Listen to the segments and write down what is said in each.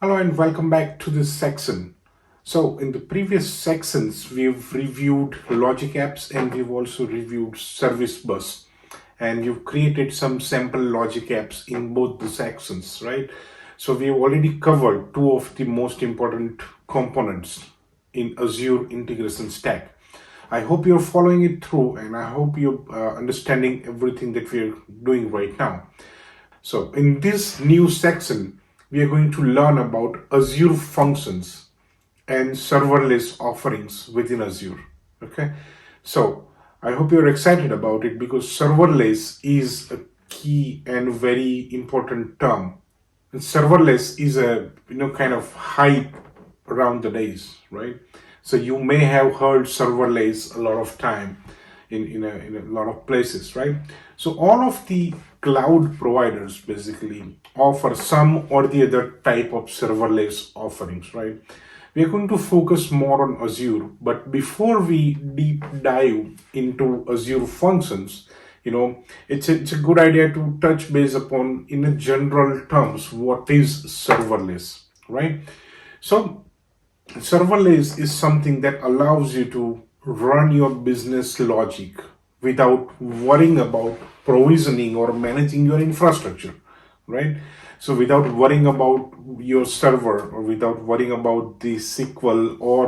Hello and welcome back to this section. So in the previous sections, we've reviewed logic apps and we've also reviewed service bus, and you've created some sample logic apps in both the sections, right? So we've already covered two of the most important components in Azure integration stack. I hope you're following it through, and I hope you're understanding everything that we're doing right now. So in this new section, we are going to learn about Azure Functions and serverless offerings within Azure. Okay, so I hope you're excited about it because serverless is a key and very important term. And serverless is a kind of hype around the days, right? So you may have heard serverless a lot of time in a lot of places, right? So all of the cloud providers basically offer some or the other type of serverless offerings, right? We are going to focus more on Azure, but before we deep dive into Azure functions, it's a good idea to touch base upon, in a general terms, what is serverless, right? So serverless is something that allows you to run your business logic without worrying about provisioning or managing your infrastructure, right? So without worrying about your server, or without worrying about the SQL, or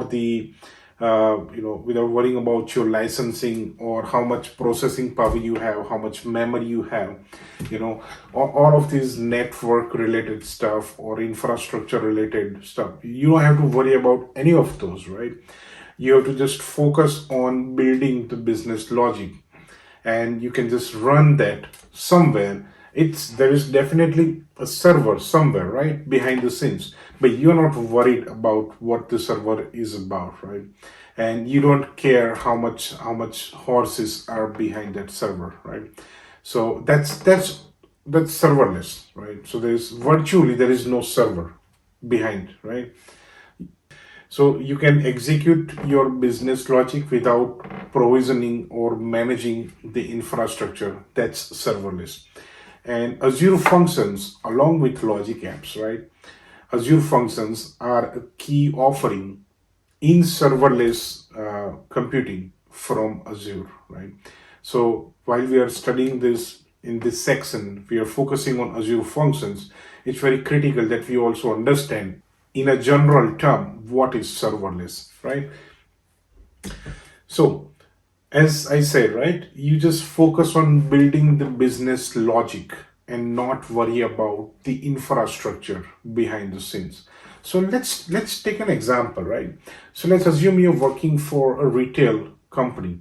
without worrying about your licensing, or how much processing power you have, how much memory you have, all of these network related stuff or infrastructure related stuff. You don't have to worry about any of those, right? You have to just focus on building the business logic, and you can just run that somewhere. There is definitely a server somewhere, right, behind the scenes, but you're not worried about what the server is about, right? And you don't care how much horses are behind that server, right? So that's serverless, right? So there is no server behind, right? So you can execute your business logic without provisioning or managing the infrastructure. That's serverless. And Azure Functions, along with logic apps, right? Azure Functions are a key offering in serverless computing from Azure, right? So while we are studying this in this section, we are focusing on Azure Functions. It's very critical that we also understand, in a general term, what is serverless, right? So as I said, right, you just focus on building the business logic and not worry about the infrastructure behind the scenes. So let's take an example, right? So let's assume you're working for a retail company,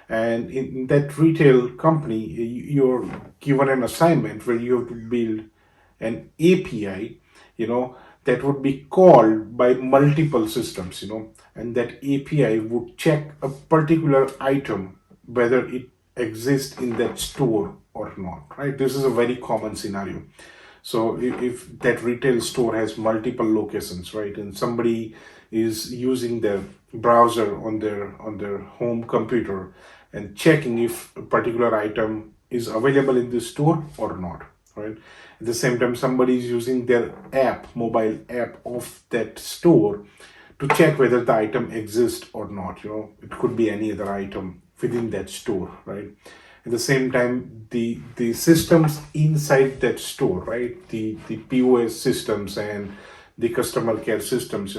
and in that retail company, you're given an assignment where you have to build an API, that would be called by multiple systems, and that API would check a particular item, whether it exists in that store or not, right? This is a very common scenario. So if that retail store has multiple locations, right, and somebody is using their browser on their home computer and checking if a particular item is available in the store or not, right? At the same time, somebody is using their mobile app of that store to check whether the item exists or not. It could be any other item within that store, right? At the same time, the systems inside that store, right? The POS systems and the customer care systems,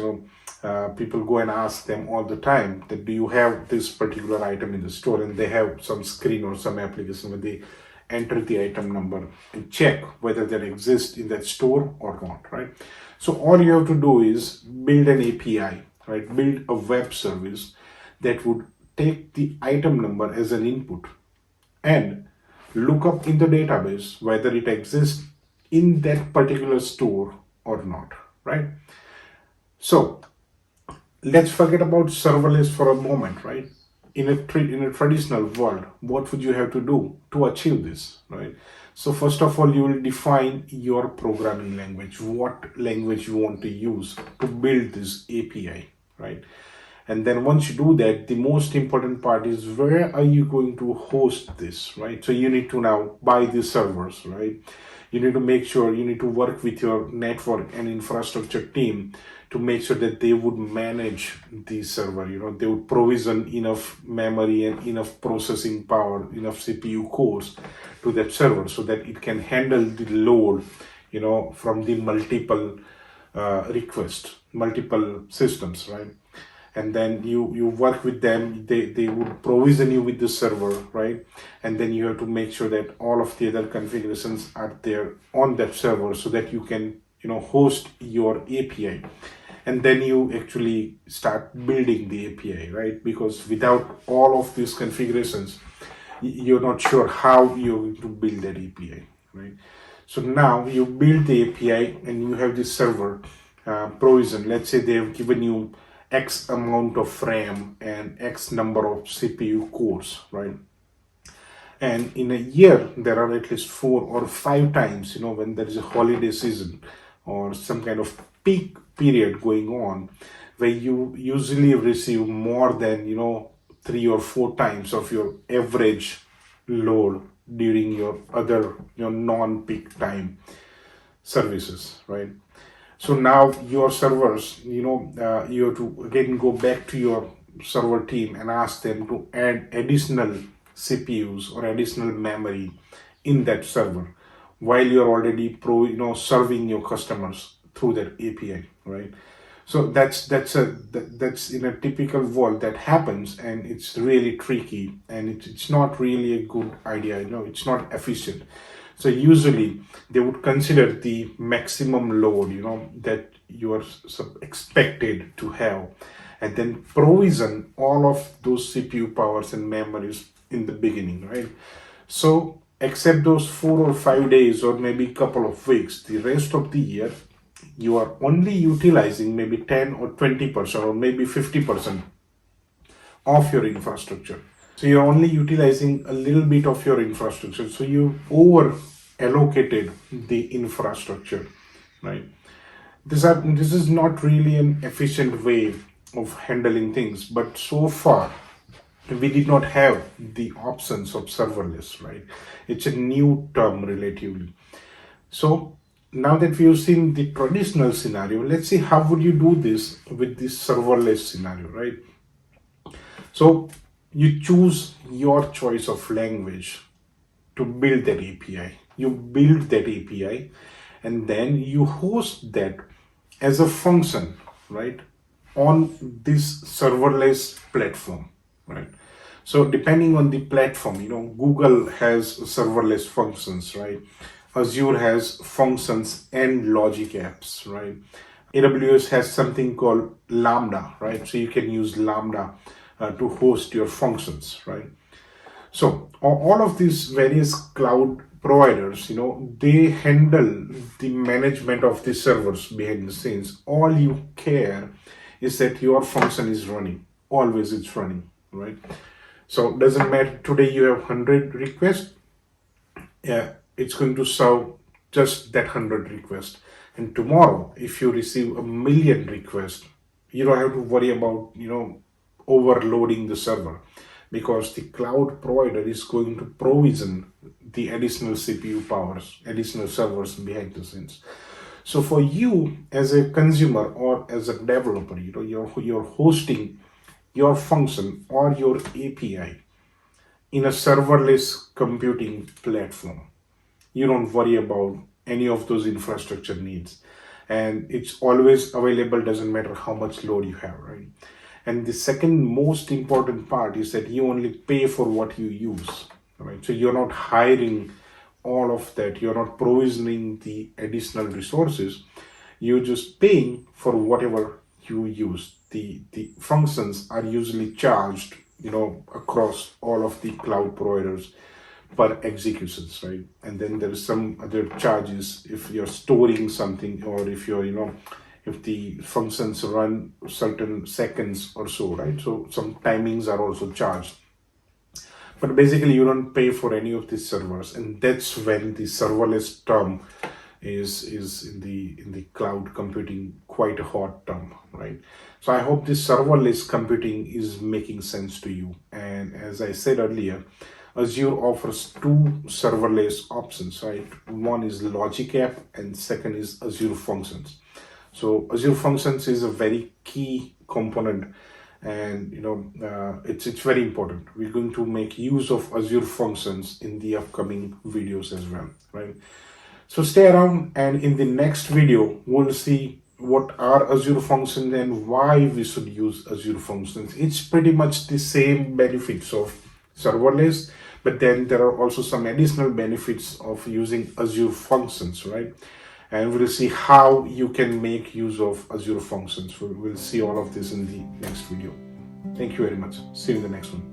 people go and ask them all the time that, do you have this particular item in the store? And they have some screen or some application where they enter the item number and check whether that exists in that store or not, right? So all you have to do is build an API, right? Build a web service that would take the item number as an input and look up in the database whether it exists in that particular store or not, right? So let's forget about serverless for a moment, right? In a traditional world, what would you have to do to achieve this, right? So first of all, you will define your programming language, what language you want to use to build this API, right? And then once you do that, the most important part is, where are you going to host this, right? So you need to now buy the servers, right? You need to make sure, you need to work with your network and infrastructure team to make sure that they would manage the server. They would provision enough memory and enough processing power, enough CPU cores to that server so that it can handle the load, from the multiple requests, multiple systems, right? And then you work with them. They would provision you with the server, right? And then you have to make sure that all of the other configurations are there on that server so that you can host your API. And then you actually start building the API, right? Because without all of these configurations, you're not sure how you're going to build that API, right? So now you build the API and you have this server provision. Let's say they have given you X amount of RAM and X number of CPU cores, right? And in a year, there are at least 4 or 5 times, when there is a holiday season or some kind of peak period going on, where you usually receive more than, 3 or 4 times of your average load during your other, non-peak time services, right? So now your servers, you have to again go back to your server team and ask them to add additional CPUs or additional memory in that server while you're already serving your customers through that API, right? So that's in a typical world that happens, and it's really tricky, and it's not really a good idea. It's not efficient. So usually they would consider the maximum load, that you are expected to have, and then provision all of those CPU powers and memories in the beginning, right? So except those 4 or 5 days or maybe a couple of weeks, the rest of the year, you are only utilizing maybe 10 or 20% or maybe 50% of your infrastructure. So you're only utilizing a little bit of your infrastructure. So you over allocated the infrastructure, right? This is not really an efficient way of handling things, but so far we did not have the options of serverless, right? It's a new term relatively. So now that we have seen the traditional scenario, let's see how would you do this with the serverless scenario, right? So you choose your choice of language to build that API. You build that API and then you host that as a function, right, on this serverless platform, right? So depending on the platform, Google has serverless functions, right? Azure has functions and logic apps, right? AWS has something called Lambda, right? So you can use Lambda to host your functions, right? So all of these various cloud providers, they handle the management of the servers behind the scenes. All you care is that your function is running. Always it's running, right? So doesn't matter today you have 100 requests, yeah, it's going to serve just that 100 requests. And tomorrow, if you receive 1 million requests, you don't have to worry about, overloading the server, because the cloud provider is going to provision the additional CPU powers, additional servers behind the scenes. So for you as a consumer or as a developer, you're hosting your function or your API in a serverless computing platform. You don't worry about any of those infrastructure needs, and it's always available, doesn't matter how much load you have, right? And the second most important part is that you only pay for what you use, right? So you're not hiring all of that, you're not provisioning the additional resources, you're just paying for whatever you use. The functions are usually charged, across all of the cloud providers per executions, right? And then there is some other charges if you're storing something, or if you're, if the functions run certain seconds or so, right? So some timings are also charged. But basically you don't pay for any of these servers, and that's when the serverless term is in the cloud computing quite a hot term, right? So I hope this serverless computing is making sense to you. And as I said earlier, Azure offers two serverless options, right? One is Logic App and second is Azure Functions. So Azure Functions is a very key component, and it's very important. We're going to make use of Azure Functions in the upcoming videos as well, right? So stay around, and in the next video, we'll see what are Azure Functions and why we should use Azure Functions. It's pretty much the same benefits of serverless, but then there are also some additional benefits of using Azure Functions, right? And we'll see how you can make use of Azure Functions. We'll see all of this in the next video. Thank you very much. See you in the next one.